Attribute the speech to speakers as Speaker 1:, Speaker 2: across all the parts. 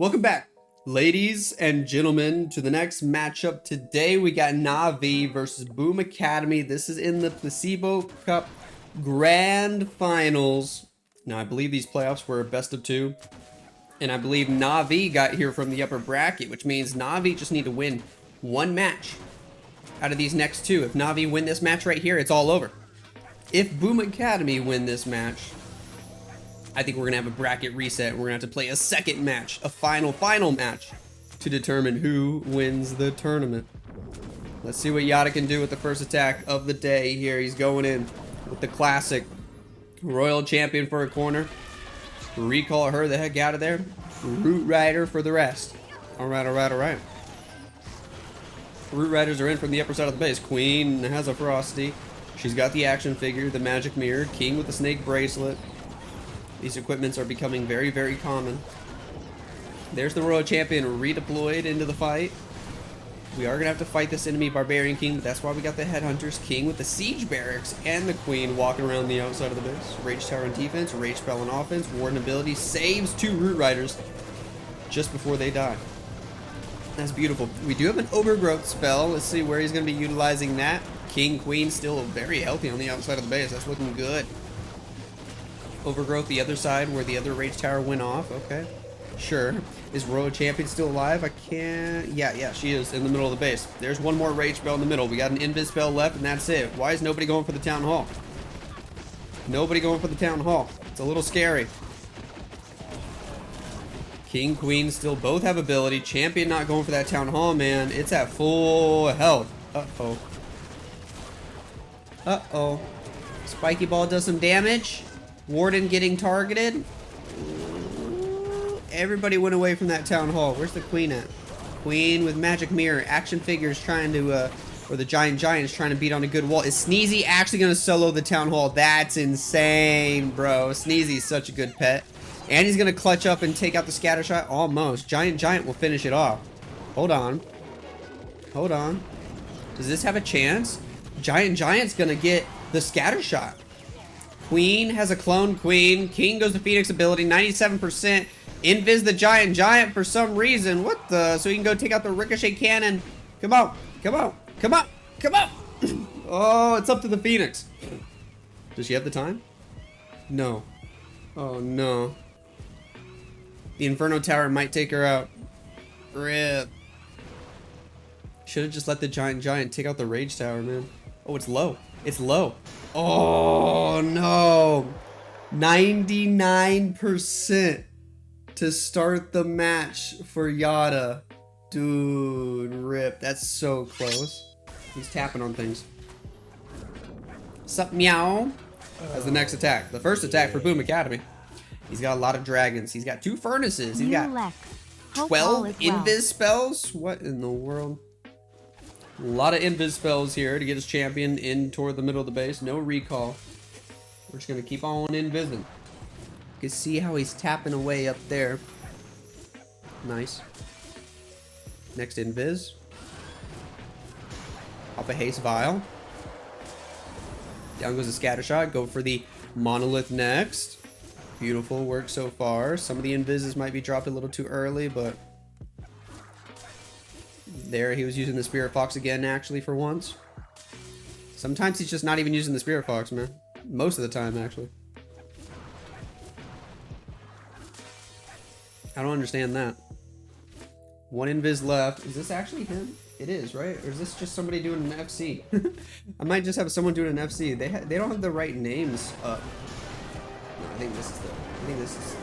Speaker 1: Welcome back, ladies and gentlemen, to the next matchup. Today we got Na'Vi versus Boom Academy. This is in the Placebo Cup Grand Finals. Now, I believe these playoffs were a best of two, and I believe Na'Vi got here from the upper bracket, which means Na'Vi just need to win one match out of these next two. If Na'Vi win this match right here, it's all over. If Boom Academy win this match, I think we're going to have a bracket reset. We're going to have to play a second match, a final match, to determine who wins the tournament. Let's see what Yata can do with the first attack of the day here. He's going in with the classic Royal Champion for a corner. Recall her the heck out of there. Root Rider for the rest. Alright. Root Riders are in from the upper side of the base. Queen has a Frosty. She's got the action figure, the magic mirror. King with the snake bracelet. These equipments are becoming very, very common. There's the Royal Champion redeployed into the fight. We are going to have to fight this enemy Barbarian King, but that's why we got the Headhunters. King with the Siege Barracks and the Queen walking around the outside of the base. Rage Tower on defense, Rage Spell on offense. Warden ability saves two Root Riders just before they die. That's beautiful. We do have an Overgrowth spell. Let's see where he's going to be utilizing that. King, Queen still very healthy on the outside of the base. That's looking good. Overgrowth the other side where the other Rage Tower went off. Okay, sure. Is Royal Champion still alive? I can't. Yeah, she is in the middle of the base. There's one more Rage Spell in the middle. We got an Invis spell left, and that's it. Why is nobody going for the Town Hall? Nobody going for the Town Hall. It's a little scary. King, Queen still both have ability. Champion not going for that Town Hall, man. It's at full health. Uh-oh. Spiky Ball does some damage. Warden getting targeted. Everybody went away from that Town Hall. Where's the Queen at? Queen with magic mirror. Action figures trying to, or the Giant is trying to beat on a good wall. Is Sneezy actually going to solo the Town Hall? That's insane, bro. Sneezy's such a good pet. And he's going to clutch up and take out the scatter shot. Almost. Giant will finish it off. Hold on. Does this have a chance? Giant's going to get the scatter shot. Queen has a clone Queen. King goes to Phoenix ability, 97%. Invis the Giant for some reason. What the? So he can go take out the Ricochet cannon. Come on. Oh, it's up to the Phoenix. Does she have the time? No. Oh, no. The Inferno Tower might take her out. RIP. Should have just let the Giant take out the Rage Tower, man. Oh, it's low. Oh, no. 99% to start the match for Yata. Dude, RIP. That's so close. He's tapping on things. Sup, meow. As the next attack. The first attack for Boom Academy. He's got a lot of dragons. He's got two furnaces. He's got 12 Invis spells. What in the world? A lot of Invis spells here to get his champion in toward the middle of the base. No recall. We're just going to keep on invising. You can see how he's tapping away up there. Nice. Next invis. Pop a haste vial. Down goes the scatter shot. Go for the monolith next. Beautiful work so far. Some of the invises might be dropped a little too early, but there he was using the Spirit Fox again, actually, for once. Sometimes he's just not even using the Spirit Fox, man. Most of the time, actually. I don't understand that. One invis left. Is this actually him? It is, right? Or is this just somebody doing an FC? I might just have someone doing an FC. They don't have the right names up. No, I think this is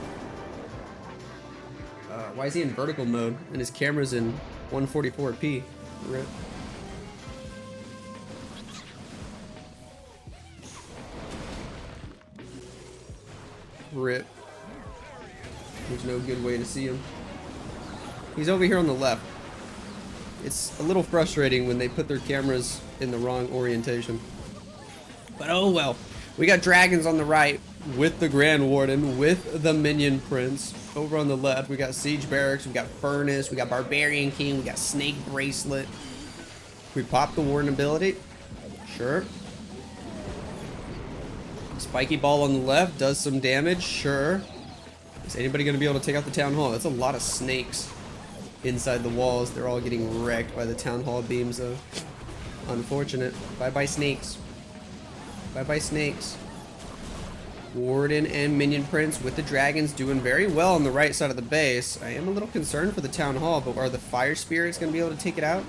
Speaker 1: why is he in vertical mode and his camera's in 144p? RIP. RIP. There's no good way to see him. He's over here on the left. It's a little frustrating when they put their cameras in the wrong orientation. But oh well. We got dragons on the right with the Grand Warden, with the Minion Prince. Over on the left, we got Siege Barracks, we got Furnace, we got Barbarian King, we got Snake Bracelet. We pop the Warden ability. Sure. Spiky Ball on the left does some damage. Sure. Is anybody going to be able to take out the town hall? That's a lot of snakes inside the walls. They're all getting wrecked by the town hall beams, though. Unfortunate. Bye-bye, snakes. Bye-bye, snakes. Warden and Minion Prince with the dragons doing very well on the right side of the base. I am a little concerned for the town hall, but are the fire spirits going to be able to take it out?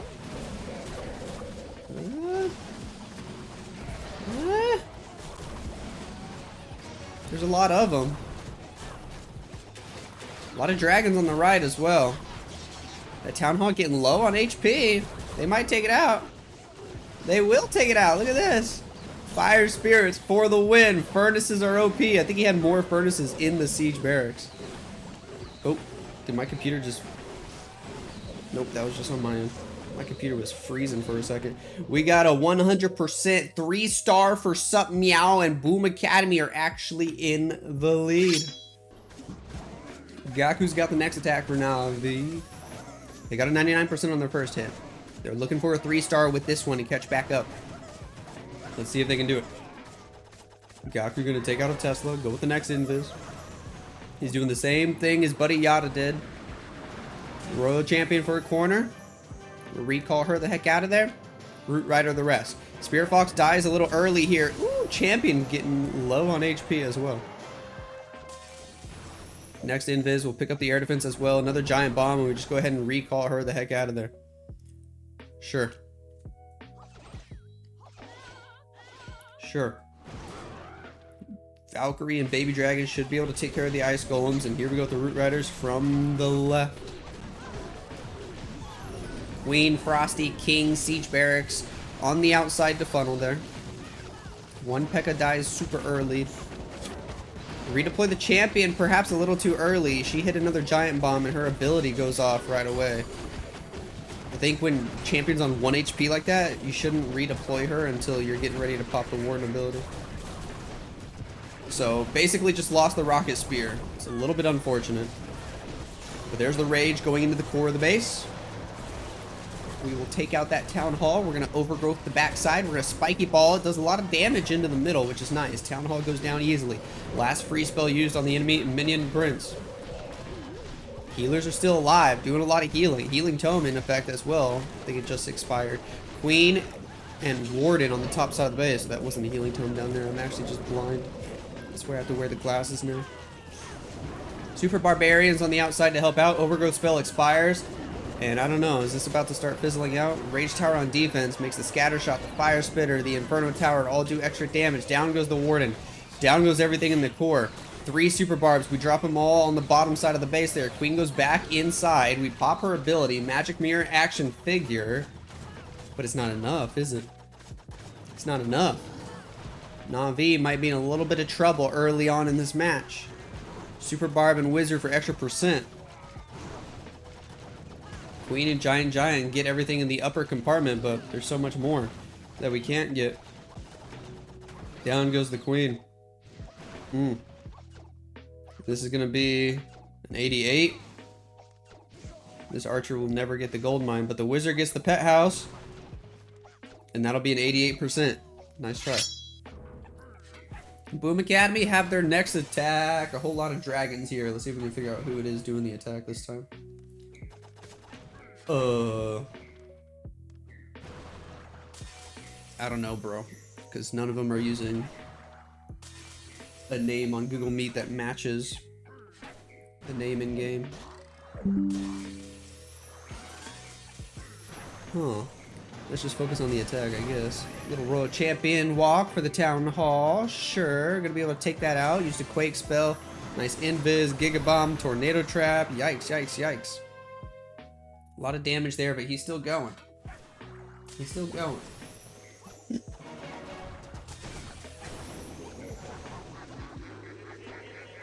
Speaker 1: There's a lot of them. A lot of dragons on the right as well. That town hall getting low on HP. They might take it out. They will take it out. Look at this. Fire spirits for the win. Furnaces are OP. I think he had more furnaces in the siege barracks. Oh, did my computer just... Nope, that was just on my end. My computer was freezing for a second. We got a 100% 3-star for Sup Meow, and Boom Academy are actually in the lead. Gaku's got the next attack for Navi. They got a 99% on their first hit. They're looking for a 3-star with this one to catch back up. Let's see if they can do it. Gaku gonna take out a Tesla, go with the next invis. He's doing the same thing his buddy Yata did. Royal Champion for a corner. Recall her the heck out of there. Root Rider the rest. Spear Fox dies a little early here. Ooh, Champion getting low on HP as well. Next invis will pick up the air defense as well. Another giant bomb, and we just go ahead and recall her the heck out of there. Sure. Sure. Valkyrie and Baby Dragon should be able to take care of the Ice Golems, and here we go with the Root Riders from the left. Queen, Frosty, King, Siege Barracks on the outside to funnel there. One P.E.K.K.A dies super early. Redeploy the champion perhaps a little too early. She hit another giant bomb and her ability goes off right away. I think when champion's on 1 HP like that, you shouldn't redeploy her until you're getting ready to pop the Warden ability. So basically just lost the Rocket Spear. It's a little bit unfortunate. But there's the Rage going into the core of the base. We will take out that Town Hall. We're going to overgrowth the backside. We're going to Spiky Ball. It does a lot of damage into the middle, which is nice. Town Hall goes down easily. Last free spell used on the enemy, Minion Prince. Healers are still alive, doing a lot of healing. Healing Tome in effect as well. I think it just expired. Queen and Warden on the top side of the base. That wasn't a Healing Tome down there. I'm actually just blind. I swear I have to wear the glasses now. Super Barbarians on the outside to help out. Overgrowth spell expires. And I don't know, is this about to start fizzling out? Rage Tower on defense makes the Scatter Shot, the Fire Spitter, the Inferno Tower all do extra damage. Down goes the Warden. Down goes everything in the core. 3 Super Barbs. We drop them all on the bottom side of the base there. Queen goes back inside. We pop her ability. Magic Mirror action figure. But it's not enough, is it? It's not enough. Navi might be in a little bit of trouble early on in this match. Super Barb and Wizard for extra %. Queen and Giant get everything in the upper compartment, but there's so much more that we can't get. Down goes the Queen. This is going to be an 88. This Archer will never get the gold mine, but the Wizard gets the pet house. And that'll be an 88%. Nice try. Boom Academy have their next attack. A whole lot of dragons here. Let's see if we can figure out who it is doing the attack this time. I don't know, bro, because none of them are using a name on Google Meet that matches the name in game. Huh. Let's just focus on the attack, I guess. Little Royal Champion walk for the Town Hall. Sure, gonna be able to take that out. Used a Quake spell. Nice Invis, Giga Bomb, Tornado Trap. Yikes, yikes, yikes. A lot of damage there, but he's still going. He's still going.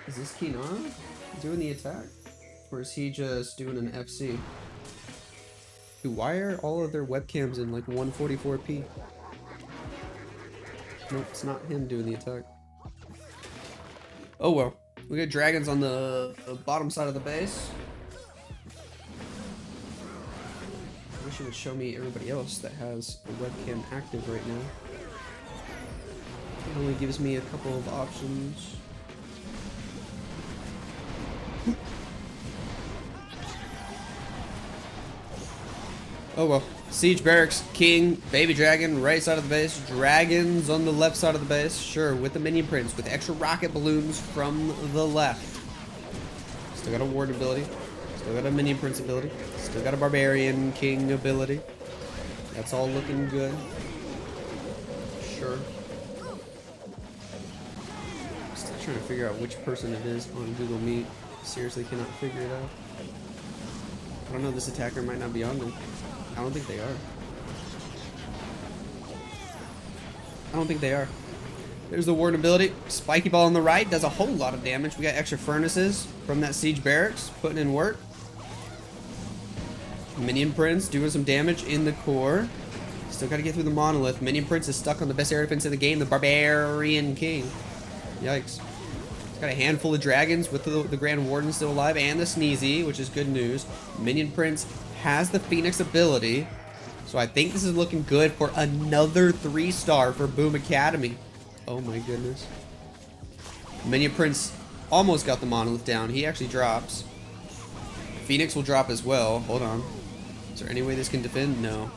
Speaker 1: Is this Keenan doing the attack? Or is he just doing an FC? Dude, why are all of their webcams in like 144p? Nope, it's not him doing the attack. Oh well. We got dragons on the bottom side of the base. I wish it would show me everybody else that has a webcam active right now. It only gives me a couple of options. Oh well. Siege Barracks, King, Baby Dragon, right side of the base. Dragons on the left side of the base. Sure, with the minion prince, with extra rocket balloons from the left. Still got a ward ability. Still got a minion prince ability. Still got a barbarian king ability. That's all looking good. Sure. Still trying to figure out which person it is on Google Meet. Seriously cannot figure it out. I don't know, this attacker might not be on them. I don't think they are. I don't think they are. There's the ward ability. Spiky ball on the right does a whole lot of damage. We got extra furnaces from that siege barracks putting in work. Minion Prince doing some damage in the core. Still got to get through the monolith. Minion Prince is stuck on the best air defense in the game, the Barbarian King. Yikes. It's got a handful of dragons with the Grand Warden still alive and the Sneezy, which is good news. Minion Prince has the Phoenix ability. So I think this is looking good for another 3-star for Boom Academy. Oh my goodness. Minion Prince almost got the monolith down. He actually drops. Phoenix will drop as well. Hold on. Is there any way this can defend? No.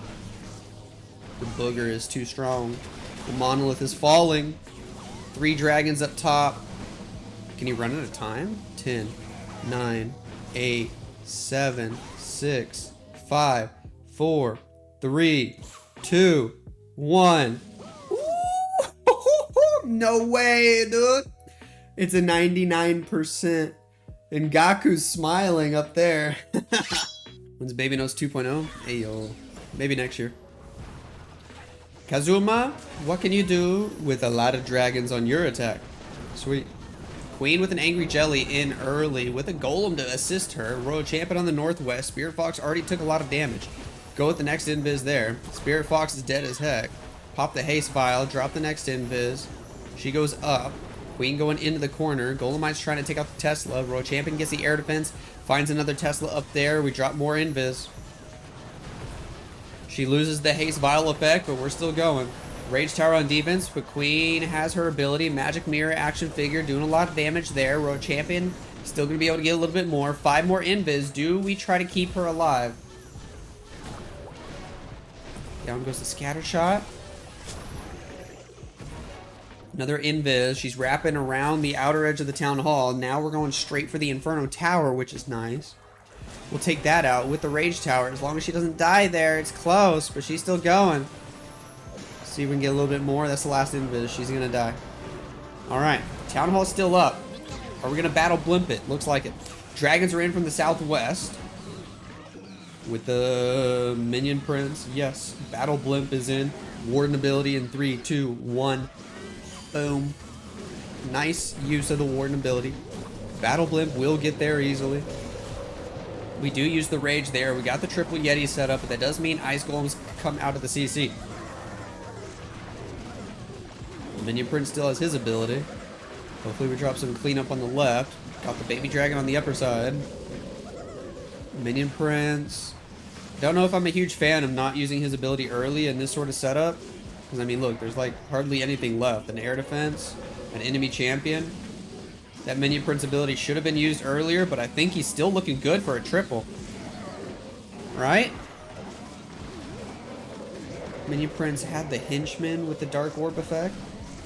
Speaker 1: The booger is too strong. The monolith is falling. 3 dragons up top. Can he run out of time? 10, 9, 8, 7, 6, 5, 4, 3, 2, 1. No way, dude. It's a 99%. And Gaku's smiling up there. When's Baby Nose 2.0? Ayo. Maybe next year. Kazuma, what can you do with a lot of dragons on your attack? Sweet. Queen with an Angry Jelly in early with a Golem to assist her. Royal Champion on the northwest. Spirit Fox already took a lot of damage. Go with the next invis there. Spirit Fox is dead as heck. Pop the haste vial. Drop the next invis. She goes up. Queen going into the corner. Golemite's trying to take out the Tesla. Royal Champion gets the air defense. Finds another Tesla up there. We drop more invis. She loses the haste vial effect, but we're still going. Rage Tower on defense, but Queen has her ability. Magic Mirror action figure doing a lot of damage there. Royal Champion still going to be able to get a little bit more. 5 more invis. Do we try to keep her alive? Down goes the scatter shot. Another invis. She's wrapping around the outer edge of the town hall. Now we're going straight for the Inferno Tower, which is nice. We'll take that out with the Rage Tower. As long as she doesn't die there, it's close, but she's still going. See if we can get a little bit more. That's the last invis. She's gonna die. Alright. Town Hall's still up. Are we gonna battle Blimp it? Looks like it. Dragons are in from the southwest. With the Minion Prince. Yes. Battle Blimp is in. Warden ability in 3, 2, 1. Boom. Nice use of the Warden ability. Battle Blimp will get there easily. We do use the Rage there. We got the triple Yeti set up, but that does mean Ice Golems come out of the CC. Minion Prince still has his ability. Hopefully we drop some cleanup on the left. Got the Baby Dragon on the upper side. Minion Prince. Don't know if I'm a huge fan of not using his ability early in this sort of setup. Because, I mean, look, there's like hardly anything left. An air defense, an enemy champion. That Minion Prince ability should have been used earlier, but I think he's still looking good for a triple. Right? Minion Prince had the Henchman with the Dark Orb effect.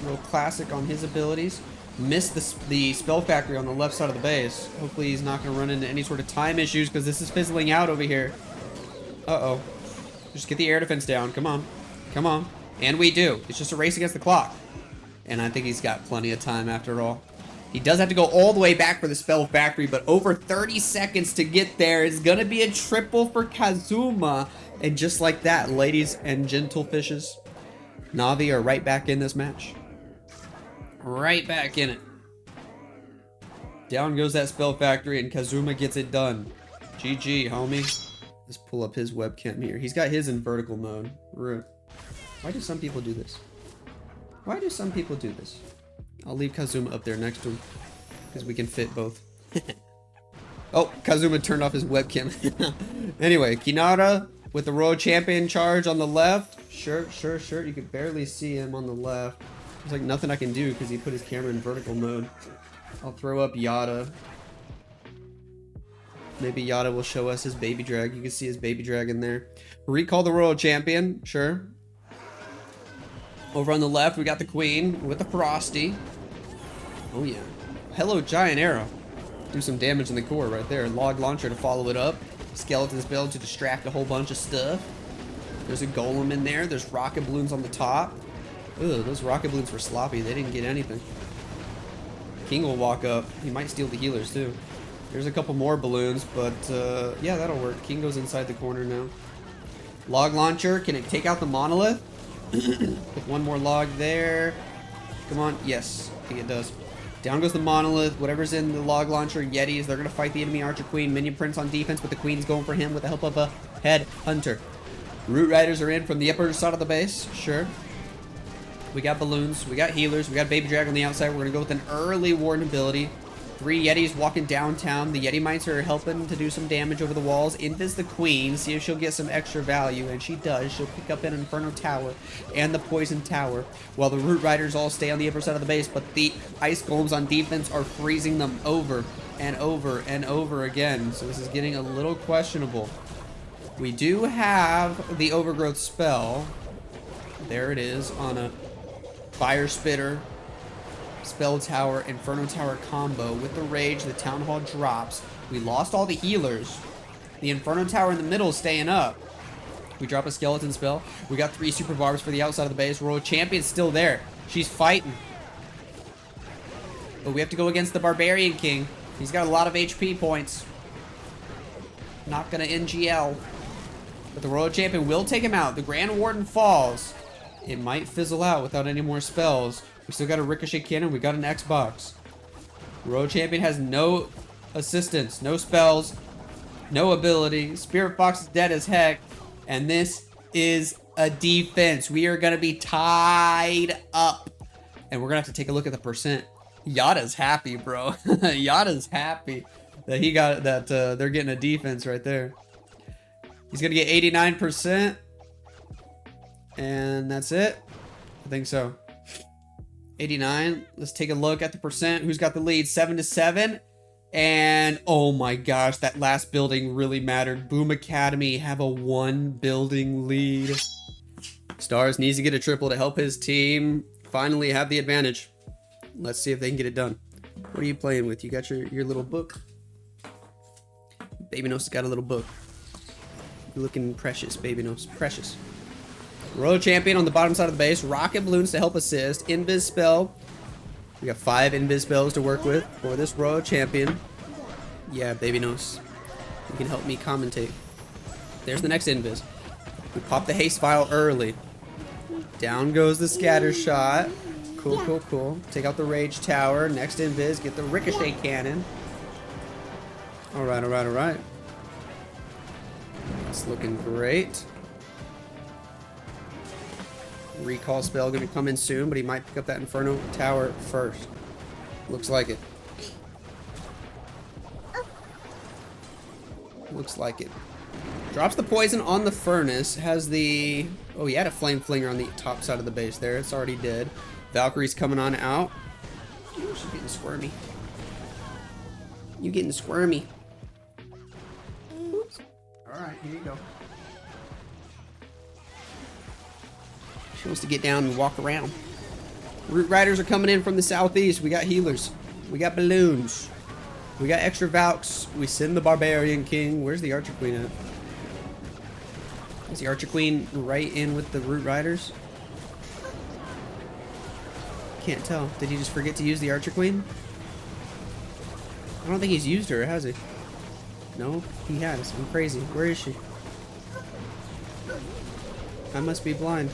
Speaker 1: Real classic on his abilities. Missed the Spell Factory on the left side of the base. Hopefully he's not going to run into any sort of time issues because this is fizzling out over here. Uh-oh. Just get the air defense down. Come on. Come on. And we do. It's just a race against the clock. And I think he's got plenty of time after all. He does have to go all the way back for the Spell Factory, but over 30 seconds to get there is going to be a triple for Kazuma. And just like that, ladies and gentle fishes, Na'Vi are right back in this match. Right back in it. Down goes that Spell Factory, and Kazuma gets it done. GG, homie. Let's pull up his webcam here. He's got his in vertical mode. Why do some people do this? Why do some people do this? I'll leave Kazuma up there next to him, because we can fit both. Oh, Kazuma turned off his webcam. Anyway, Kinara with the Royal Champion charge on the left. Sure. You can barely see him on the left. There's like nothing I can do because he put his camera in vertical mode. I'll throw up Yata. Maybe Yata will show us his baby drag. You can see his baby dragon there. Recall the Royal Champion. Sure. Over on the left, we got the Queen with the Frosty. Oh, yeah. Hello, Giant Arrow. Do some damage in the core right there. Log Launcher to follow it up. Skeleton Spell to distract a whole bunch of stuff. There's a Golem in there. There's Rocket Balloons on the top. Ugh, those Rocket Balloons were sloppy. They didn't get anything. King will walk up. He might steal the healers, too. There's a couple more balloons, but yeah, that'll work. King goes inside the corner now. Log Launcher. Can it take out the monolith? Put one more log there. Come on. Yes, I think it does. Down goes the monolith. Whatever's in the log launcher, Yetis, they're going to fight the enemy Archer Queen. Minion Prince on defense, but the Queen's going for him with the help of a Head Hunter. Root Riders are in from the upper side of the base. Sure. We got balloons. We got healers. We got Baby Dragon on the outside. We're going to go with an early Warden ability. 3 Yetis walking downtown. The Yeti Mites are helping to do some damage over the walls. Invis the Queen. See if she'll get some extra value. And she does. She'll pick up an Inferno Tower and the Poison Tower. While the Root Riders all stay on the upper side of the base. But the Ice Golems on defense are freezing them over and over and over again. So this is getting a little questionable. We do have the Overgrowth spell. There it is on a Fire Spitter, Spell Tower, Inferno Tower combo. With the Rage, the Town Hall drops. We lost all the healers. The Inferno Tower in the middle is staying up. We drop a Skeleton Spell. We got 3 Super Barbs for the outside of the base. Royal Champion's still there. She's fighting. But we have to go against the Barbarian King. He's got a lot of HP points. Not gonna NGL. But the Royal Champion will take him out. The Grand Warden falls. It might fizzle out without any more spells. We still got a Ricochet Cannon. We got an Xbox. Royal Champion has no assistance, no spells, no ability. Spirit Fox is dead as heck. And this is a defense. We are going to be tied up. And we're going to have to take a look at the percent. Yata's happy, bro. Yata's happy that he got that. They're getting a defense right there. He's going to get 89%. And that's it. I think so. 89. Let's take a look at the percent. Who's got the lead? 7-7. And oh my gosh, that last building really mattered. Boom Academy have a 1 building lead. Stars needs to get a triple to help his team finally have the advantage. Let's see if they can get it done. What are you playing with? You got your little book? Baby Nose got a little book. You're looking precious, Baby Nose. Precious. Royal Champion on the bottom side of the base. Rocket Balloons to help assist. Invis Spell. We got 5 Invis Spells to work with for this Royal Champion. Yeah, Baby Nose. You can help me commentate. There's the next Invis. We pop the Haste Vial early. Down goes the Scatter Shot. Cool, cool, cool. Take out the Rage Tower. Next Invis. Get the Ricochet Cannon. Alright, alright, alright. It's looking great. Recall spell going to come in soon, but he might pick up that Inferno Tower first. Looks like it. Looks like it. Drops the poison on the furnace. Has the... Oh, he had a Flame Flinger on the top side of the base there. It's already dead. Valkyrie's coming on out. Ooh, she's getting squirmy. You getting squirmy. Oops. Alright, here you go. She wants to get down and walk around. Root Riders are coming in from the southeast. We got healers. We got balloons. We got extra Valks. We send the Barbarian King. Where's the Archer Queen at? Is the Archer Queen right in with the Root Riders? Can't tell. Did he just forget to use the Archer Queen? I don't think he's used her, has he? No, he has. I'm crazy. Where is she? I must be blind.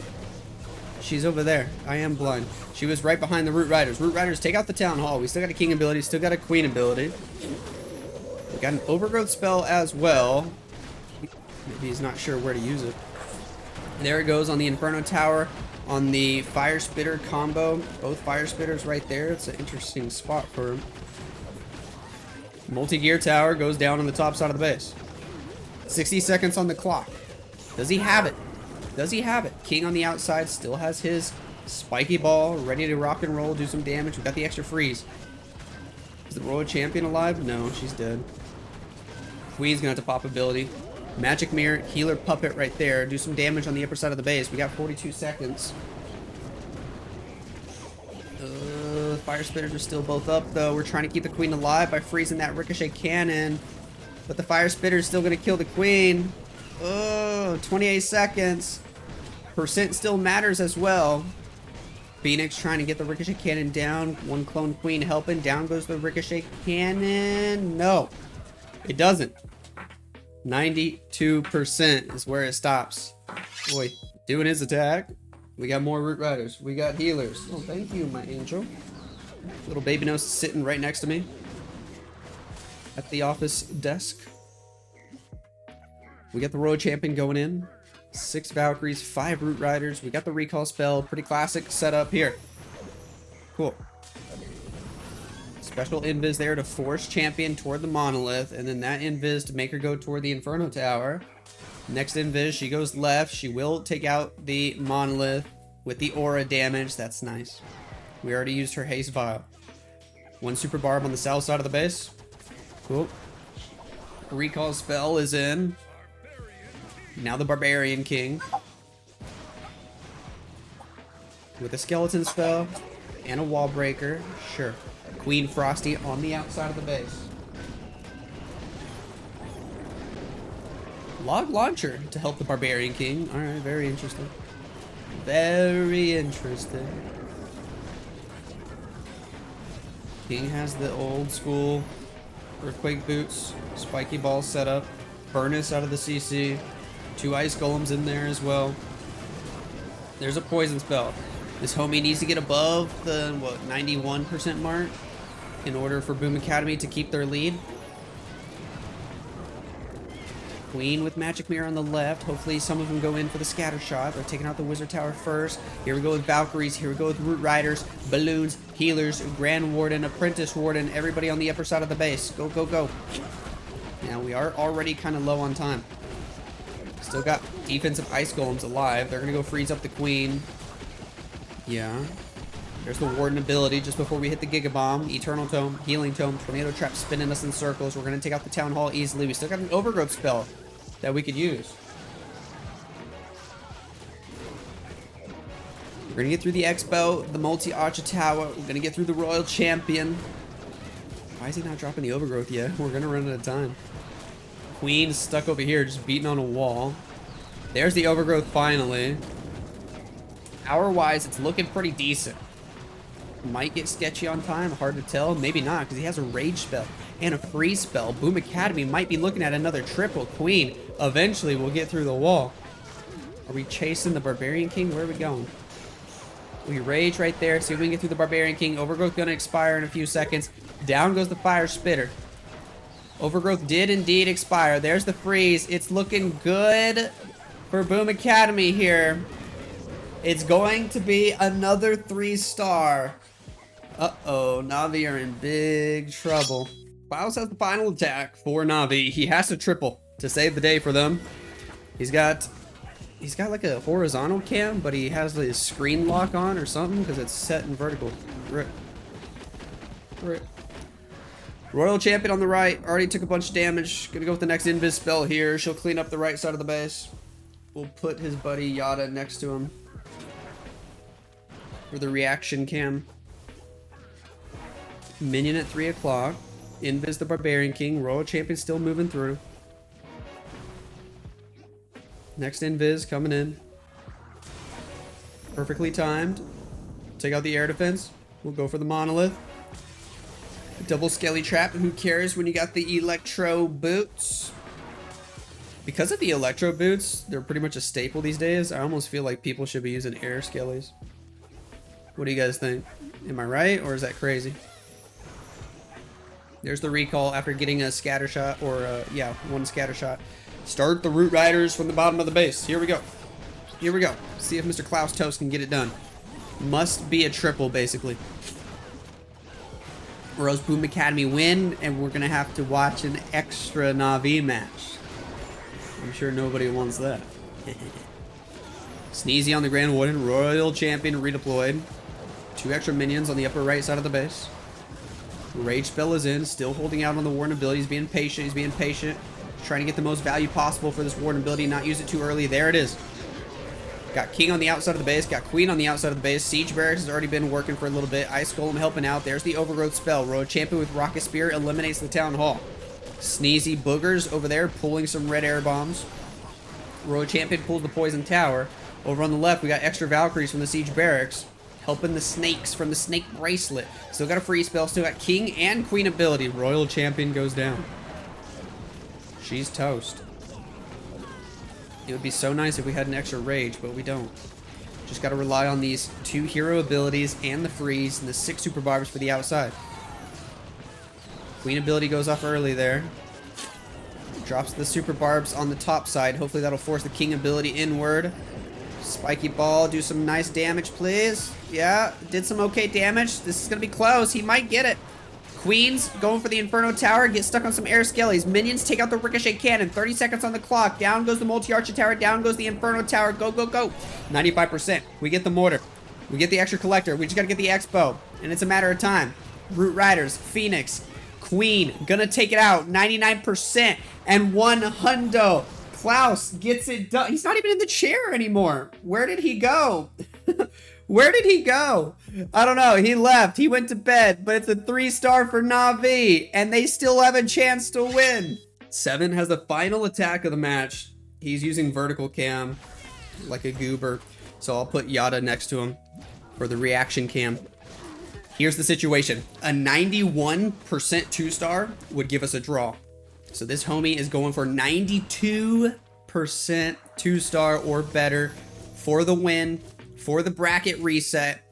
Speaker 1: She's over there. I am blind. She was right behind the Root Riders. Root Riders take out the Town Hall. We still got a King ability. Still got a Queen ability. We got an Overgrowth spell as well. Maybe he's not sure where to use it. There it goes on the Inferno Tower. On the Fire Spitter combo. Both Fire Spitters right there. It's an interesting spot for him. Multi-Gear Tower goes down on the top side of the base. 60 seconds on the clock. Does he have it? Does he have it? King on the outside still has his spiky ball ready to rock and roll, do some damage. We got the extra freeze. Is the Royal Champion alive? No, she's dead. Queen's gonna have to pop ability. Magic Mirror, Healer Puppet right there. Do some damage on the upper side of the base. We got 42 seconds. Fire Spitters are still both up, though. We're trying to keep the Queen alive by freezing that Ricochet Cannon. But the Fire Spitter is still going to kill the Queen. 28 seconds. Percent still matters as well. Phoenix trying to get the Ricochet Cannon down. One Clone Queen helping. Down goes the Ricochet Cannon. No, it doesn't. 92% is where it stops. Boy, doing his attack. We got more Root Riders. We got healers. Oh, thank you, my angel. Little baby nose sitting right next to me at the office desk. We got the Royal Champion going in. 6 Valkyries, 5 Root Riders. We got the recall spell. Pretty classic setup here. Cool. Special invis there to force champion toward the monolith, and then that invis to make her go toward the Inferno Tower. Next invis, she goes left. She will take out the monolith with the aura damage. That's nice. We already used her haste vial. 1 super barb on the south side of the base. Cool. Recall spell is in. Now the Barbarian King. With a skeleton spell and a wall breaker. Sure. Queen Frosty on the outside of the base. Log launcher to help the Barbarian King. Alright, very interesting. Very interesting. King has the old school Earthquake Boots, Spiky Ball setup, Furnace out of the CC, 2 Ice Golems in there as well. There's a poison spell. This homie needs to get above the, 91% mark in order for Boom Academy to keep their lead. Queen with Magic Mirror on the left. Hopefully some of them go in for the scatter shot. They're taking out the Wizard Tower first. Here we go with Valkyries. Here we go with Root Riders, Balloons, Healers, Grand Warden, Apprentice Warden. Everybody on the upper side of the base. Go, go, go. Now we are already kind of low on time. Still got defensive Ice Golems alive. They're going to go freeze up the Queen. Yeah. There's the Warden ability just before we hit the Giga Bomb. Eternal Tome, Healing Tome, Tornado Trap spinning us in circles. We're going to take out the Town Hall easily. We still got an Overgrowth spell that we could use. We're going to get through the Expo, the Multi-Archer Tower. We're going to get through the Royal Champion. Why is he not dropping the Overgrowth yet? We're going to run out of time. Queen's stuck over here just beating on a wall. There's the Overgrowth finally. Hour-wise, it's looking pretty decent. Might get sketchy on time, hard to tell. Maybe not, because he has a Rage spell and a Freeze spell. Boom Academy might be looking at another triple. Queen eventually will get through the wall. Are we chasing the Barbarian King? Where are we going? We Rage right there. See if we can get through the Barbarian King. Overgrowth gonna expire in a few seconds. Down goes the Fire Spitter. Overgrowth did indeed expire. There's the freeze. It's looking good for Boom Academy here. It's going to be another 3-star. Uh-oh, Na'Vi are in big trouble. Klaus has the final attack for Na'Vi. He has to triple to save the day for them. He's got like a horizontal cam, but he has his screen lock on or something because it's set in vertical. Right. Royal Champion on the right. Already took a bunch of damage. Gonna go with the next Invis spell here. She'll clean up the right side of the base. We'll put his buddy Yata next to him for the reaction cam. Minion at 3 o'clock. Invis the Barbarian King. Royal Champion still moving through. Next Invis coming in. Perfectly timed. Take out the air defense. We'll go for the monolith. Double Skelly Trap. Who cares when you got the Electro Boots? Because of the Electro Boots, they're pretty much a staple these days. I almost feel like people should be using air skellies. What do you guys think? Am I right, or is that crazy? There's the recall after getting a scatter shot, or yeah, 1 scatter shot. Start the Root Riders from the bottom of the base. Here we go. Here we go. See if Mr. Klaus Toast can get it done. Must be a triple, basically. Or else Boom Academy win, and we're gonna have to watch an extra Na'Vi match. I'm sure nobody wants that. Sneezy on the Grand Warden. Royal Champion redeployed. 2 extra minions on the upper right side of the base. Rage spell is in, still holding out on the Warden ability. He's being patient. He's being patient. Trying to get the most value possible for this Warden ability, not use it too early. There it is. Got King on the outside of the base. Got Queen on the outside of the base. Siege Barracks has already been working for a little bit. Ice Golem helping out. There's the Overgrowth spell. Royal Champion with Rocket Spear eliminates the Town Hall. Sneezy Boogers over there pulling some red air bombs. Royal Champion pulls the Poison Tower. Over on the left, we got extra Valkyries from the Siege Barracks. Helping the snakes from the Snake Bracelet. Still got a free spell. Still got King and Queen ability. Royal Champion goes down. She's toast. It would be so nice if we had an extra rage, but we don't. Just got to rely on these 2 hero abilities and the freeze and the 6 super barbers for the outside. Queen ability goes off early there. Drops the super barbs on the top side. Hopefully that'll force the King ability inward. Spiky ball, do some nice damage, please. Yeah, did some okay damage. This is going to be close. He might get it. Queens going for the Inferno Tower, get stuck on some air skellies. Minions take out the Ricochet Cannon. 30 seconds on the clock. Down goes the Multi-Archer Tower. Down goes the Inferno Tower. Go, go, go. 95%. We get the Mortar. We get the extra Collector. We just got to get the Expo. And it's a matter of time. Root Riders, Phoenix, Queen, gonna take it out. 99% and 1 hundo. Klaus gets it done. He's not even in the chair anymore. Where did he go? Where did he go? I don't know. He left. He went to bed, but it's a 3-star for Na'Vi, and they still have a chance to win. 7 has the final attack of the match. He's using vertical cam like a goober, so I'll put Yata next to him for the reaction cam. Here's the situation. A 91% 2-star would give us a draw. So this homie is going for 92% 2-star or better for the win. For the bracket reset.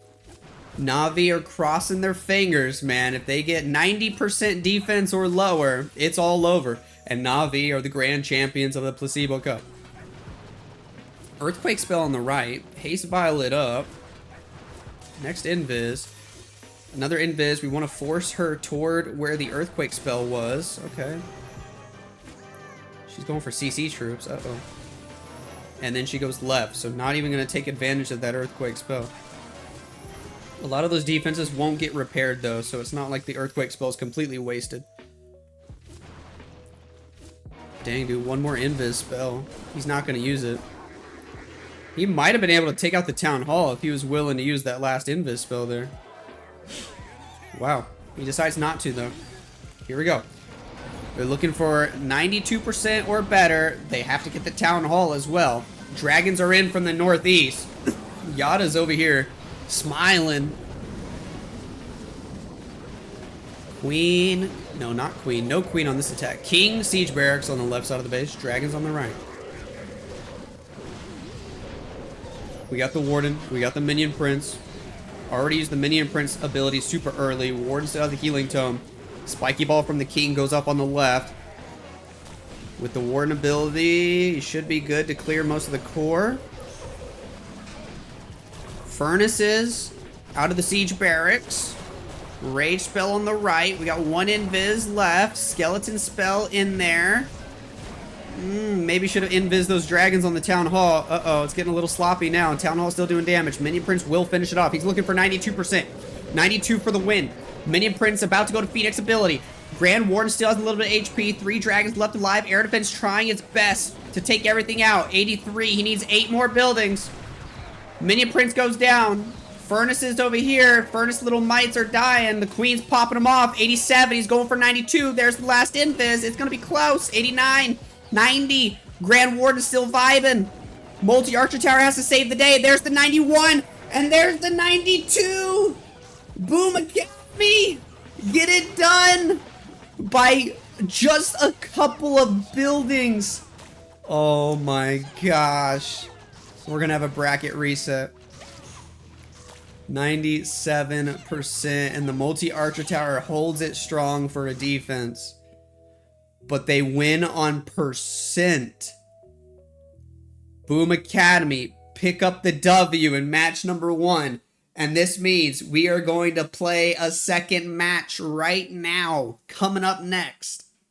Speaker 1: Na'Vi are crossing their fingers, man. If they get 90% defense or lower, it's all over. And Na'Vi are the grand champions of the Placebo Cup. Earthquake spell on the right. Haste Violet up. Next Invis. Another Invis. We want to force her toward where the Earthquake spell was. Okay. She's going for CC troops. Uh-oh. And then she goes left, so not even going to take advantage of that Earthquake spell. A lot of those defenses won't get repaired, though, so it's not like the Earthquake spell is completely wasted. Dang, dude, one more Invis spell. He's not going to use it. He might have been able to take out the Town Hall if he was willing to use that last Invis spell there. Wow. He decides not to, though. Here we go. They're looking for 92% or better. They have to get the Town Hall as well. Dragons are in from the northeast. Yata's over here smiling. Queen. No, not Queen. No Queen on this attack. King, Siege Barracks on the left side of the base. Dragons on the right. We got the Warden. We got the Minion Prince. Already used the Minion Prince ability super early. Warden still has the Healing Tome. Spiky Ball from the King goes up on the left. With the Warden ability, he should be good to clear most of the core. Furnaces out of the Siege Barracks. Rage spell on the right. We got 1 Invis left. Skeleton spell in there. Maybe should have Invis those dragons on the Town Hall. Uh-oh, it's getting a little sloppy now. Town Hall's still doing damage. Minion Prince will finish it off. He's looking for 92%. 92 for the win. Minion Prince about to go to Phoenix ability. Grand Warden still has a little bit of HP. 3 dragons left alive. Air Defense trying its best to take everything out. 83. He needs 8 more buildings. Minion Prince goes down. Furnaces over here. Furnace little mites are dying. The Queen's popping them off. 87. He's going for 92. There's the last Invis. It's going to be close. 89. 90. Grand Warden still vibing. Multi-Archer Tower has to save the day. There's the 91. And there's the 92. Boom Academy. Get it done by just a couple of buildings. Oh my gosh. We're going to have a bracket reset. 97%. And the Multi-Archer Tower holds it strong for a defense. But they win on percent. Boom Academy pick up the W in match number 1. And this means we are going to play a second match right now, coming up next.